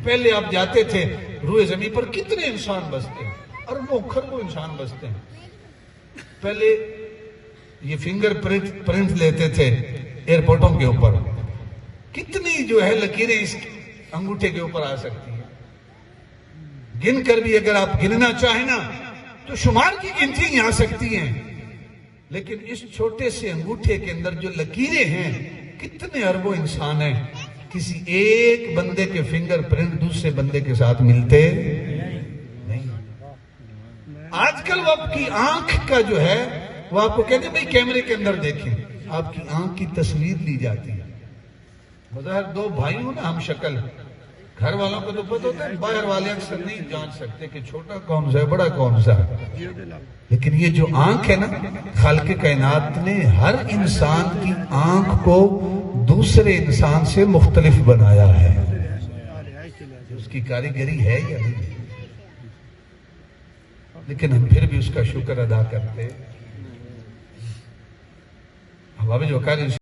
پہلے آپ جاتے تھے روئے زمین پر کتنے انسان بستے ہیں، اربوں خربوں انسان بستے ہیں. پہلے یہ فنگر پرنٹ لیتے تھے ایئرپورٹوں کے اوپر، کتنی جو ہے لکیریں اس انگوٹھے کے اوپر آ سکتی ہیں. گن کر بھی اگر آپ گننا چاہیں نا تو شمار کی گنتی آ سکتی ہیں. لیکن اس چھوٹے سے انگوٹھے کے اندر جو لکیریں ہیں، کتنے اربوں انسان ہیں. کسی ایک بندے کے فنگر پرنٹ دوسرے بندے کے ساتھ ملتے نہیں. آج کل وہ آپ کی آنکھ کا جو ہے وہ آپ کو کہتے ہیں بھئی کیمرے کے اندر دیکھیں، آپ کی آنکھ کی تصویر لی جاتی ہے. بظاہر دو بھائی ہوں نا ہم شکل، گھر والوں کو تو پتہ ہوتا ہے، باہر والے اکثر نہیں جان سکتے کہ چھوٹا کون سا ہے بڑا کون سا ہے. لیکن یہ جو آنکھ ہے نا، خالق کائنات نے ہر انسان کی آنکھ کو دوسرے انسان سے مختلف بنایا ہے. اس کی کاریگری ہے یا نہیں؟ لیکن ہم پھر بھی اس کا شکر ادا کرتے. ہم ابھی جو